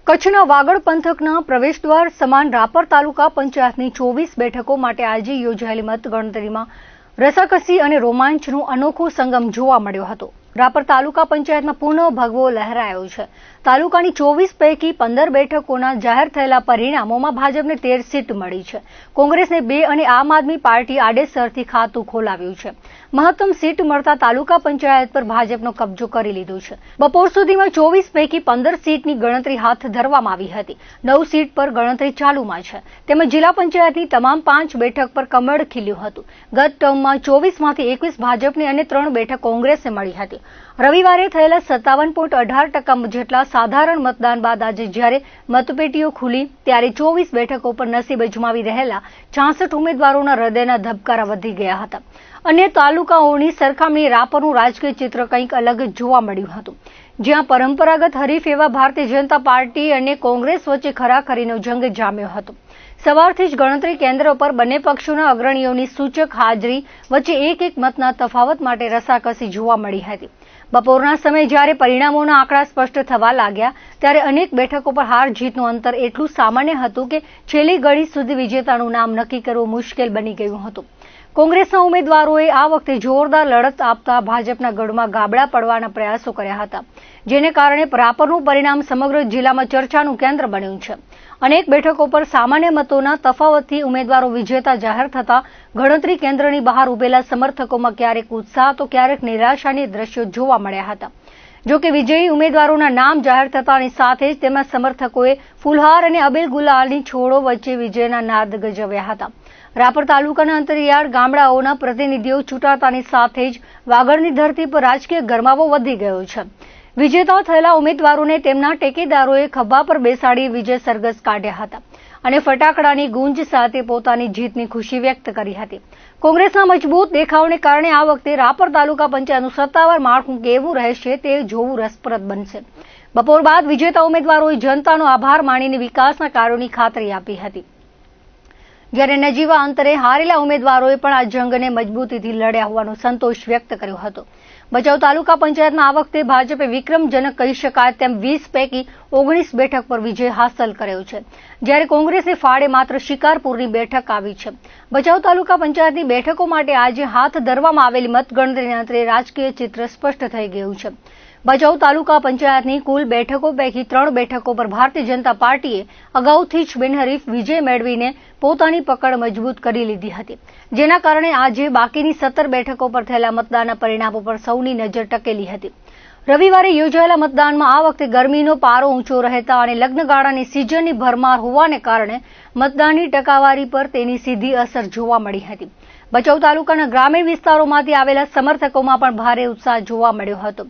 કચ્છના વાગડ પંથકના પ્રવેશદ્વાર સમાન રાપર તાલુકા પંચાયતની 24 બેઠકો માટે આજે યોજાયેલી મતગણતરીમાં રસાકસી અને રોમાંચનો અનોખો સંગમ જોવા મળ્યો હતો। રાપર તાલુકા પંચાયતમાં પૂર્ણ ભગવો લહેરાયો છે। તાલુકાની 24 પૈકી 15 બેઠકોના જાહેર થયેલા પરિણામોમાં ભાજપને 13 સીટ મળી છે। કોંગ્રેસને 2 અને આમ આદમી પાર્ટી આડેસરથી ખાતું ખોલાવ્યું છે। મહત્તમ સીટ મળતા તાલુકા પંચાયત પર ભાજપનો કબજો કરી લીધો છે। બપોર સુધીમાં 24 પૈકી 15 સીટની ગણતરી હાથ ધરવામાં આવી હતી। 9 સીટ પર ગણતરી ચાલુમાં છે। તેમજ જિલ્લા પંચાયતની તમામ 5 બેઠક પર કમળ ખીલ્યું હતું। ગત ટર્મમાં 24માંથી 21 ભાજપને અને 3 બેઠક કોંગ્રેસને મળી હતી। રવિવારે થયેલા 57.18% જેટલા સાધારણ મતદાન બાદ આજે જ્યારે મતપેટીઓ ખુલી ત્યારે 24 બેઠકો પર નસીબ અજમાવી રહેલા 66 ઉમેદવારોના હૃદયના ધબકારા વધી ગયા હતા। અન્ય તાલુકાઓની સરખામણીએ રાપરનું રાજકીય ચિત્ર કંઈક અલગ જોવા મળ્યું હતું, જ્યાં પરંપરાગત હરીફ એવા ભારતીય જનતા પાર્ટી અને કોંગ્રેસ વચ્ચે ખરાખરીનો જંગ જામ્યો હતો। સવારથી જ ગણતરી કેન્દ્ર પર બંને પક્ષોના અગ્રણીઓની સૂચક હાજરી વચ્ચે એક મતના તફાવત માટે રસાકસી જોવા મળી હતી। બપોરના સમયે જ્યારે પરિણામોના આંકડા સ્પષ્ટ થવા લાગ્યા ત્યારે અનેક બેઠકો પર હાર જીતનું અંતર એટલું સામાન્ય હતું કે છેલ્લી ઘડી સુધી વિજેતાનું નામ નક્કી કરવું મુશ્કેલ બની ગયું હતું। કોંગ્રેસના ઉમેદવારોએ આ વખતે જોરદાર લડત આપતા ભાજપના ગઢમાં ગાબડા પડવાના પ્રયાસો કર્યા હતા, જેને કારણે રાપરનું પરિણામ સમગ્ર જિલ્લામાં ચર્ચાનું કેન્દ્ર બન્યું છે। અનેક બેઠકો પર સામાન્ય મતોના તફાવતથી ઉમેદવારો વિજેતા જાહેર થતા ગણતરી કેન્દ્રની બહાર ઉભેલા સમર્થકોમાં ક્યારેક ઉત્સાહ તો ક્યારેક નિરાશાની દ્રશ્યો જોવા મળ્યા હતા। જો કે વિજયી ઉમેદવારોના નામ જાહેર થતાની સાથે જ તેમના સમર્થકોએ ફુલહાર અને અબીલ ગુલાલની છોડો વચ્ચે વિજયના નાદ ગજવ્યા હતા। રાપર તાલુકાના અંતરિયાળ ગામડાઓના પ્રતિનિધિઓ ચૂંટાતાની સાથે જ વાગડની ધરતી પર રાજકીય ગરમાવો વધી ગયો છે। વિજેતા થયેલા ઉમેદવારોને તેમના ટેકેદારોએ ખભા પર બેસાડી વિજય સરઘસ કાઢ્યા હતા અને ફટાકડાની ગુંજ સાથે પોતાની જીતની ખુશી વ્યક્ત કરી હતી। કોંગ્રેસના મજબૂત દેખાવને કારણે આ વખતે રાપર તાલુકા પંચાયતનું સત્તાવાર માળખું કેવું રહેશે તે જોવું રસપ્રદ બનશે। બપોર બાદ વિજેતા ઉમેદવારોએ જનતાનો આભાર માનીને વિકાસના કાર્યોની ખાતરી આપી હતી, જ્યારે નજીવા અંતરે હારેલા ઉમેદવારોએ પણ આ જંગને મજબૂતીથી લડ્યા હોવાનો સંતોષ વ્યક્ત કર્યો હતો। ભચાઉ તાલુકા પંચાયતમાં આ વખતે ભાજપે વિક્રમજનક કહી શકાય તેમ 20 પૈકી 19 બેઠક પર વિજય હાંસલ કર્યો છે, જ્યારે કોંગ્રેસને ફાળે માત્ર શિકારપુરની બેઠક આવી છે। ભચાઉ તાલુકા પંચાયતની બેઠકો માટે આજે હાથ ધરવામાં આવેલી મતગણતરીના અંતે રાજકીય ચિત્ર સ્પષ્ટ થઈ ગયું છે। ભચાઉ તાલુકા પંચાયતની કુલ બેઠકો પૈકી 3 બેઠકો પર ભારતીય જનતા પાર્ટીએ અગાઉથી જ બિનહરીફ વિજય મેળવીને પોતાની પકડ મજબૂત કરી લીધી હતી, જેના કારણે આજે બાકીની 17 બેઠકો પર થયેલા મતદાનના પરિણામો પર સૌની નજર ટકેલી હતી। રવિવારે યોજાયેલા મતદાનમાં આ વખતે ગરમીનો પારો ઊંચો રહેતા અને લગ્નગાળાની સિઝનની ભરમાર હોવાને કારણે મતદાનની ટકાવારી પર તેની સીધી અસર જોવા મળી હતી। ભચાઉ તાલુકાના ગ્રામીણ વિસ્તારોમાંથી આવેલા સમર્થકોમાં પણ ભારે ઉત્સાહ જોવા મળ્યો હતો।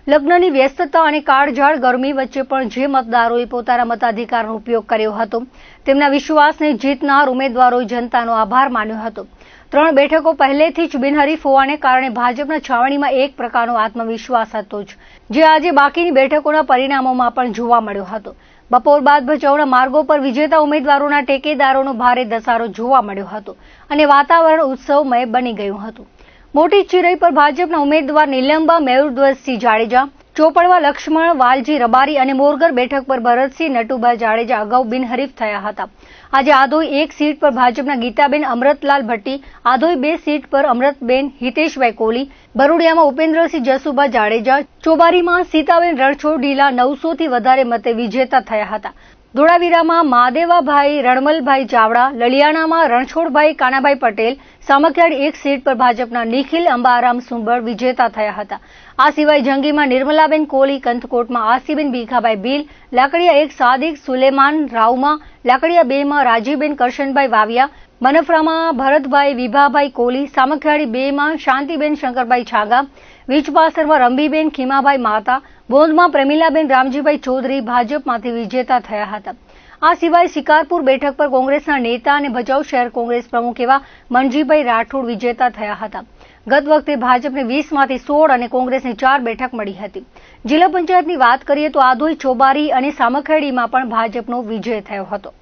લગ્નની વ્યસ્તતા અને કાળઝાળ ગરમી વચ્ચે પણ જે મતદારોએ પોતાના મતાધિકારનો ઉપયોગ કર્યો હતો તેમના વિશ્વાસને જીતનાર ઉમેદવારોએ જનતાનો આભાર માન્યો હતો। 3 બેઠકો પહેલેથી જ બિનહરીફ હોવાને કારણે ભાજપના છાવણીમાં એક પ્રકારનો આત્મવિશ્વાસ હતો જ, જે આજે બાકીની બેઠકોના પરિણામોમાં પણ જોવા મળ્યો હતો। બપોર બાદ ભચાઉના માર્ગો પર વિજેતા ઉમેદવારોના ટેકેદારોનો ભારે ધસારો જોવા મળ્યો હતો અને વાતાવરણ ઉત્સવમય બની ગયું હતું। મોટી ચિરઈ પર ભાજપના ઉમેદવાર નિલંબા મેહુરધ્વજસિંહ જાડેજા, ચોપડવા લક્ષ્મણ વાલજી રબારી અને મોરગર બેઠક પર ભરતસિંહ નટુભાઈ જાડેજા અગાઉ બિનહરીફ થયા હતા। આજે આધોઈ 1 સીટ પર ભાજપના ગીતાબેન અમરતલાલ ભટ્ટી, આધોઈ 2 સીટ પર અમરતબેન હિતેશભાઈ કોલી, બરોડિયામાં ઉપેન્દ્રસિંહ જસુભા જાડેજા, ચોબારીમાં સીતાબેન રણછોડીલા 900 થી વધારે મતે વિજેતા થયા હતા। ધોળાવીરામાં મહાદેવાભાઈ રણમલભાઈ ચાવડા, લલિયાણામાં રણછોડભાઈ કાનાભાઈ પટેલ, સામખિયાળી 1 સીટ પર ભાજપના નિખિલ અંબારામ સુંબળ વિજેતા થયા હતા। આ સિવાય જંગીમાં નિર્મલાબેન કોલી, કંથકોટમાં આસીબેન ભીખાભાઈ ભીલ, લાકડીયા 1 સાદિક સુલેમાન રાવમાં, લાકડીયા 2 માં રાજીબેન કરશનભાઈ વાવિયા, મનફરામાં ભરતભાઈ વિભાભાઈ કોલી, સામખિયાળી 2 માં શાંતિબેન શંકરભાઈ છાગા, વીજપાસરમાં રંભીબેન ખીમાભાઈ માતા, બોંધમાં પ્રેમિલાબેન રામજીભાઈ ચૌધરી ભાજપમાંથી વિજેતા થયા હતા। આ સિવાય શિકારપુર બેઠક પર કોંગ્રેસના નેતા અને ભચાઉ શહેર કોંગ્રેસ પ્રમુખ એવા મનજીભાઈ રાઠોડ વિજેતા થયા હતા। ગત વખતે ભાજપને 20માંથી 16 અને કોંગ્રેસને 4 બેઠક મળી હતી। જિલ્લા પંચાયતની વાત કરીએ તો આધોઈ, ચોબારી અને સામખિયાળીમાં પણ ભાજપનો વિજય થયો હતો।